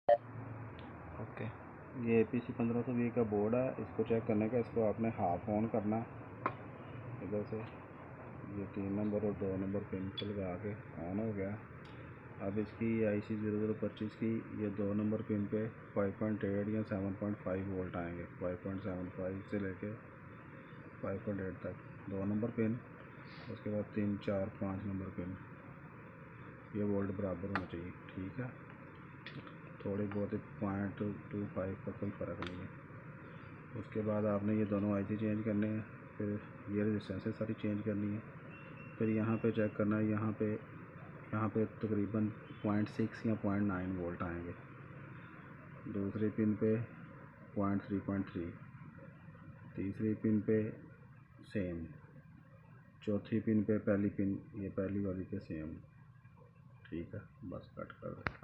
Okay, ये APC 1520 का board है। इसको चेक करने का, इसको आपने हाफ ऑन करना इधर से। ये 3 नंबर और 2 नंबर पिन को लगा के ऑन हो गया। अब इसकी IC 0025 की ये 2 नंबर पिन पे 5.8 या 7.5 वोल्ट आएंगे। 5.75 से लेके 5.8 तक 2 नंबर पिन। उसके बाद 3, 4, 5 नंबर पिन, ये वोल्ट बराबर होना चाहिए। ठीक है, थोड़ी बहुत 0.25 का कोई फ़र्क नहीं है। उसके बाद आपने ये दोनों IC चेंज करने हैं, फिर ये रेजिस्टेंसेस सारी चेंज करनी है। फिर यहाँ पे चेक करना है, यहाँ पे तकरीबन 0.6 या 0.9 वोल्ट आएंगे। दूसरी पिन पे 0.3, तीसरी पिन पे सेम, चौथी पिन पे पहली पिन, ये पहली वाली पे सेम। ठीक है, बस कट कर दे आप।